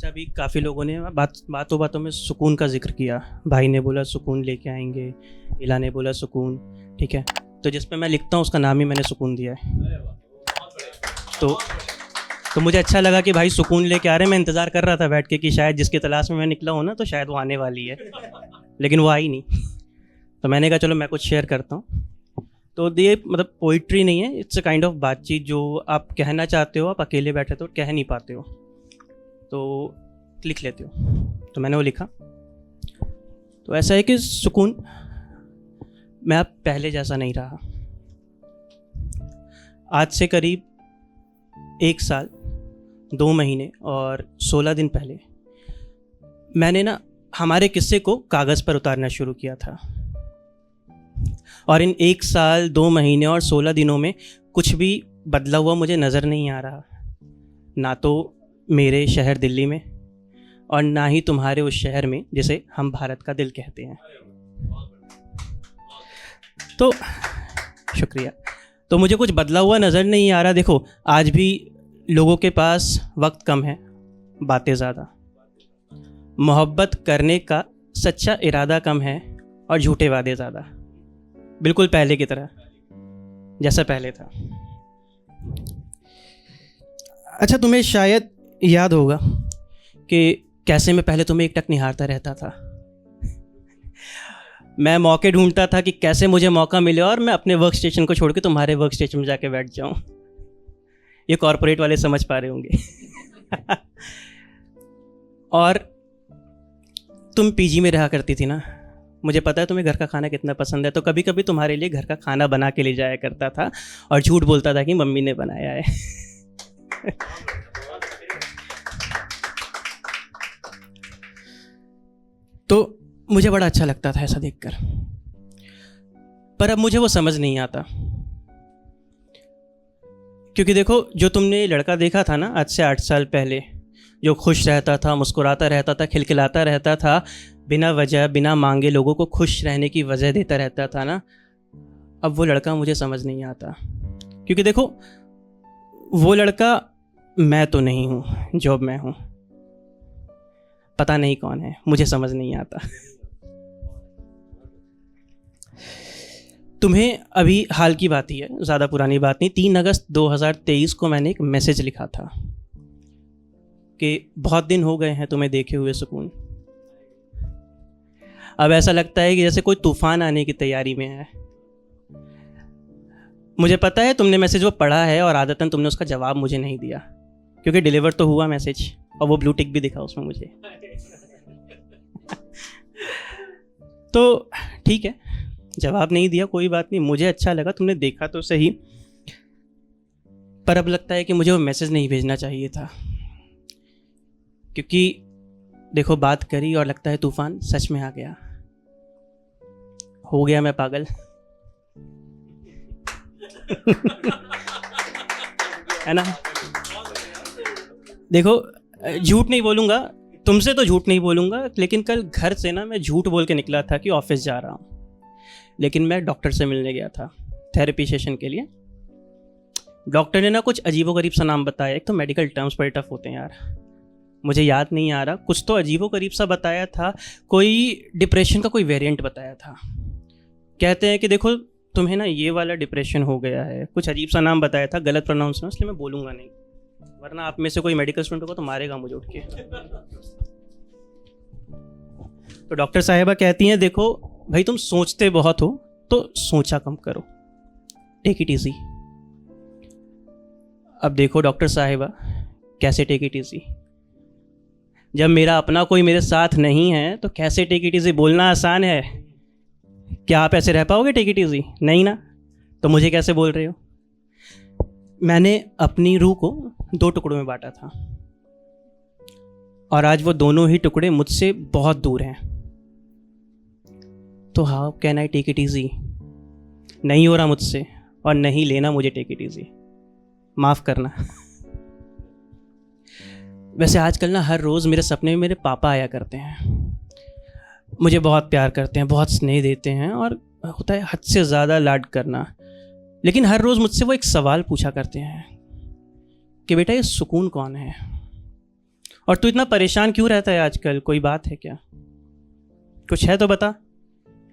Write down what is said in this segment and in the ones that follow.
अच्छा, अभी काफ़ी लोगों ने बातों बातों में सुकून का जिक्र किया। भाई ने बोला सुकून लेके आएंगे, इला ने बोला सुकून। ठीक है, तो जिस पे मैं लिखता हूँ उसका नाम ही मैंने सुकून दिया है। तो तो मुझे अच्छा लगा कि भाई सुकून लेके आ रहे हैं। मैं इंतज़ार कर रहा था बैठ के कि शायद जिसकी तलाश में मैं निकला हूँ ना, तो शायद वो आने वाली है, लेकिन वो आई नहीं। तो मैंने कहा चलो मैं कुछ शेयर करता हूँ। तो ये मतलब पोइट्री नहीं है, इट्स अ काइंड ऑफ बातचीत जो आप कहना चाहते हो, आप अकेले बैठे तो कह नहीं पाते हो, तो लिख लेते हो। तो मैंने वो लिखा। तो ऐसा है कि सुकून, मैं अब पहले जैसा नहीं रहा। आज से करीब 1 साल 2 महीने और 16 दिन पहले मैंने ना हमारे किस्से को कागज़ पर उतारना शुरू किया था। और इन 1 साल 2 महीने और 16 दिनों में कुछ भी बदला हुआ मुझे नज़र नहीं आ रहा, ना तो मेरे शहर दिल्ली में और ना ही तुम्हारे उस शहर में जिसे हम भारत का दिल कहते हैं। तो शुक्रिया। तो मुझे कुछ बदला हुआ नज़र नहीं आ रहा। देखो, आज भी लोगों के पास वक्त कम है, बातें ज़्यादा, मोहब्बत करने का सच्चा इरादा कम है और झूठे वादे ज़्यादा। बिल्कुल पहले की तरह, जैसा पहले था। अच्छा, तुम्हें शायद याद होगा कि कैसे मैं पहले तुम्हें एकटक निहारता रहता था। मैं मौके ढूंढता था कि कैसे मुझे मौका मिले और मैं अपने वर्क स्टेशन को छोड़ के तुम्हारे वर्क स्टेशन में जाके बैठ जाऊं। ये कॉरपोरेट वाले समझ पा रहे होंगे। और तुम पीजी में रहा करती थी ना, मुझे पता है तुम्हें घर का खाना कितना पसंद है। तो कभी कभी तुम्हारे लिए घर का खाना बना के ले जाया करता था और झूठ बोलता था कि मम्मी ने बनाया है। तो मुझे बड़ा अच्छा लगता था ऐसा देखकर, पर अब मुझे वो समझ नहीं आता। क्योंकि देखो, जो तुमने लड़का देखा था ना आज से 8 साल पहले, जो खुश रहता था, मुस्कुराता रहता था, खिलखिलाता रहता था, बिना वजह बिना मांगे लोगों को खुश रहने की वजह देता रहता था ना, अब वो लड़का मुझे समझ नहीं आता। क्योंकि देखो, वो लड़का मैं तो नहीं हूँ जो मैं हूँ। पता नहीं कौन है, मुझे समझ नहीं आता। तुम्हें अभी हाल की बात ही है, ज़्यादा पुरानी बात नहीं। 3 अगस्त 2023 को मैंने एक मैसेज लिखा था कि बहुत दिन हो गए हैं तुम्हें देखे हुए सुकून। अब ऐसा लगता है कि जैसे कोई तूफान आने की तैयारी में है। मुझे पता है तुमने मैसेज वो पढ़ा है और आदतन तुमने उसका जवाब मुझे नहीं दिया, क्योंकि डिलीवर तो हुआ मैसेज और वो ब्लू टिक भी दिखा उसमें मुझे। तो ठीक है, जवाब नहीं दिया, कोई बात नहीं। मुझे अच्छा लगा, तुमने देखा तो सही, पर अब लगता है कि मुझे वो मैसेज नहीं भेजना चाहिए था। क्योंकि देखो, बात करी और लगता है तूफान सच में आ गया। हो गया मैं पागल। है ना? देखो, झूठ नहीं बोलूँगा, तुमसे तो झूठ नहीं बोलूँगा, लेकिन कल घर से ना मैं झूठ बोल के निकला था कि ऑफिस जा रहा हूँ, लेकिन मैं डॉक्टर से मिलने गया था थेरेपी सेशन के लिए। डॉक्टर ने ना कुछ अजीबोगरीब सा नाम बताया। एक तो मेडिकल टर्म्स बड़े टफ होते हैं यार, मुझे याद नहीं आ रहा। कुछ तो अजीबोगरीब सा बताया था, कोई डिप्रेशन का कोई वेरिएंट बताया था। कहते हैं कि देखो तुम्हें ना ये वाला डिप्रेशन हो गया है, कुछ अजीब सा नाम बताया था, गलत प्रोनाउंस में, इसलिए मैं बोलूँगा नहीं, वरना आप में से कोई मेडिकल स्टूडेंट होगा तो मारेगा मुझे उठ के। तो डॉक्टर साहिबा कहती हैं, देखो भाई, तुम सोचते बहुत हो तो सोचा कम करो, टेक इट इजी। अब देखो डॉक्टर साहिबा, कैसे टेक इट इजी? जब मेरा अपना कोई मेरे साथ नहीं है तो कैसे टेक इट इजी? बोलना आसान है, क्या आप ऐसे रह पाओगे टेक इट इजी? नहीं ना, तो मुझे कैसे बोल रहे हो? मैंने अपनी रूह को 2 टुकड़ों में बांटा था और आज वो दोनों ही टुकड़े मुझसे बहुत दूर हैं। तो how can I take it easy? नहीं हो रहा मुझसे, और नहीं लेना मुझे टेक इट ईजी। माफ़ करना। वैसे आजकल ना हर रोज़ मेरे सपने में मेरे पापा आया करते हैं, मुझे बहुत प्यार करते हैं, बहुत स्नेह देते हैं और होता है हद से ज़्यादा लाड करना। लेकिन हर रोज़ मुझसे वो एक सवाल पूछा करते हैं कि बेटा ये सुकून कौन है? और तू इतना परेशान क्यों रहता है आजकल, कोई बात है क्या? कुछ है तो बता।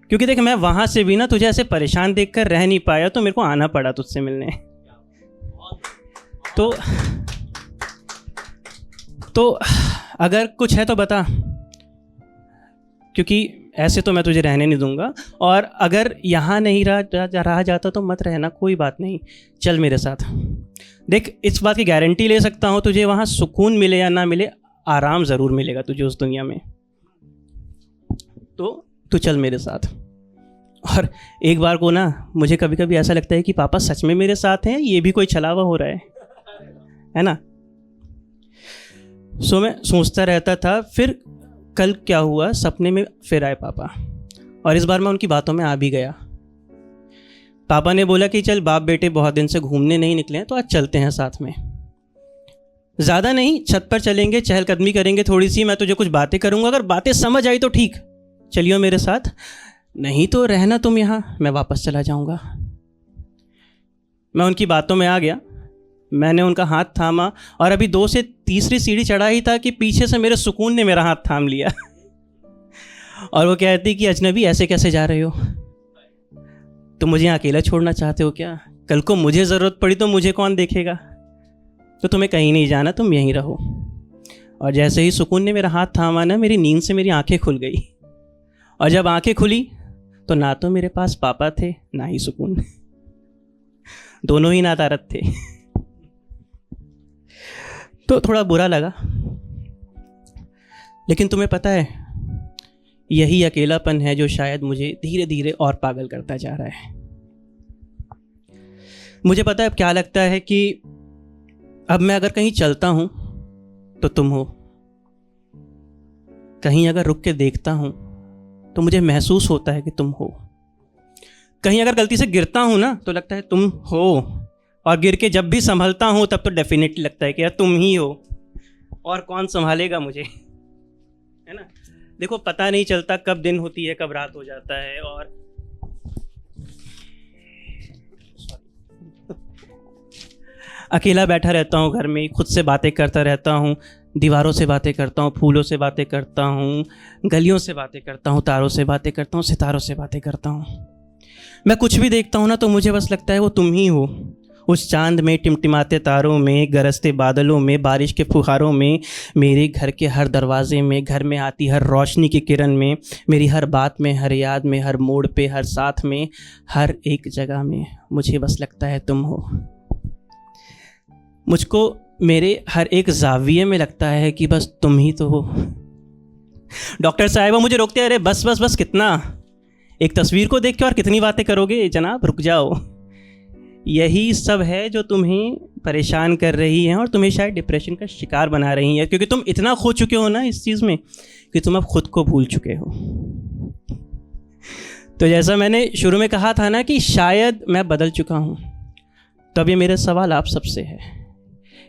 क्योंकि देख, मैं वहाँ से भी ना तुझे ऐसे परेशान देखकर रह नहीं पाया, तो मेरे को आना पड़ा तुझसे मिलने। तो अगर कुछ है तो बता, क्योंकि ऐसे तो मैं तुझे रहने नहीं दूंगा। और अगर यहाँ नहीं रहा जाता तो मत रहना, कोई बात नहीं, चल मेरे साथ। देख, इस बात की गारंटी ले सकता हूँ, तुझे वहाँ सुकून मिले या ना मिले, आराम ज़रूर मिलेगा तुझे उस दुनिया में। तो तू चल मेरे साथ। और एक बार को ना मुझे कभी कभी ऐसा लगता है कि पापा सच में मेरे साथ हैं, ये भी कोई छलावा हो रहा है ना। सो मैं सोचता रहता था। फिर कल क्या हुआ, सपने में फिर आए पापा, और इस बार मैं उनकी बातों में आ भी गया। पापा ने बोला कि चल बाप बेटे बहुत दिन से घूमने नहीं निकले हैं, तो आज चलते हैं साथ में। ज़्यादा नहीं, छत पर चलेंगे, चहलकदमी करेंगे थोड़ी सी, मैं तुझे कुछ बातें करूँगा, अगर बातें समझ आई तो ठीक, चलियो मेरे साथ, नहीं तो रहना तुम यहाँ, मैं वापस चला जाऊँगा। मैं उनकी बातों में आ गया, मैंने उनका हाथ थामा, और अभी 2 से तीसरी सीढ़ी चढ़ा ही था कि पीछे से मेरे सुकून ने मेरा हाथ थाम लिया। और वो कहती कि अजनबी ऐसे कैसे जा रहे हो, तुम मुझे अकेला छोड़ना चाहते हो क्या? कल को मुझे ज़रूरत पड़ी तो मुझे कौन देखेगा? तो तुम्हें कहीं नहीं जाना, तुम यहीं रहो। और जैसे ही सुकून ने मेरा हाथ थामा ना, मेरी नींद से मेरी आंखें खुल गई। और जब आंखें खुली तो ना तो मेरे पास पापा थे, ना ही सुकून, दोनों ही नादारत थे। तो थोड़ा बुरा लगा, लेकिन तुम्हें पता है, यही अकेलापन है जो शायद मुझे धीरे धीरे और पागल करता जा रहा है। मुझे पता है अब क्या लगता है कि अब मैं अगर कहीं चलता हूं तो तुम हो, कहीं अगर रुक के देखता हूं तो मुझे महसूस होता है कि तुम हो, कहीं अगर गलती से गिरता हूं ना तो लगता है तुम हो, और गिर के जब भी संभलता हूं तब तो डेफिनेटली लगता है कि यार तुम ही हो, और कौन संभालेगा मुझे, है ना। देखो, पता नहीं चलता कब दिन होती है, कब रात हो जाता है, और अकेला बैठा रहता हूँ घर में, खुद से बातें करता रहता हूँ, दीवारों से बातें करता हूँ, फूलों से बातें करता हूँ, गलियों से बातें करता हूँ, तारों से बातें करता हूँ, सितारों से बातें करता हूँ। मैं कुछ भी देखता हूँ ना तो मुझे बस लगता है वो तुम ही हो, उस चांद में, टिमटिमाते तारों में, गरजते बादलों में, बारिश के फुहारों में, मेरे घर के हर दरवाजे में, घर में आती हर रोशनी की किरण में, मेरी हर बात में, हर याद में, हर मोड़ पे, हर साथ में, हर एक जगह में मुझे बस लगता है तुम हो। मुझको मेरे हर एक जाविये में लगता है कि बस तुम ही तो हो। डॉक्टर साहिबा मुझे रोकते, अरे बस बस बस, कितना, एक तस्वीर को देख के और कितनी बातें करोगे जनाब, रुक जाओ। यही सब है जो तुम्हें परेशान कर रही है और तुम्हें शायद डिप्रेशन का शिकार बना रही है, क्योंकि तुम इतना खो चुके हो ना इस चीज़ में कि तुम अब खुद को भूल चुके हो। तो जैसा मैंने शुरू में कहा था ना कि शायद मैं बदल चुका हूँ, तो अब ये मेरा सवाल आप सबसे है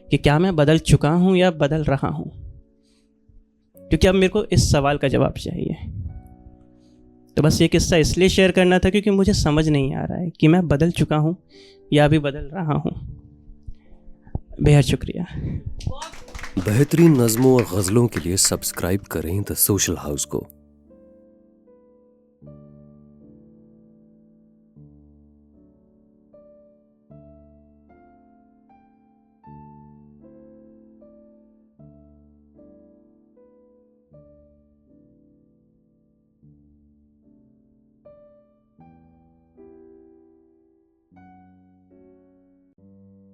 कि क्या मैं बदल चुका हूँ या बदल रहा हूँ? क्योंकि अब मेरे को इस सवाल का जवाब चाहिए। तो बस ये किस्सा इसलिए शेयर करना था क्योंकि मुझे समझ नहीं आ रहा है कि मैं बदल चुका हूँ या अभी बदल रहा हूँ। बेहद शुक्रिया। बेहतरीन नज़्मों और गज़लों के लिए सब्सक्राइब करें द सोशल हाउस को।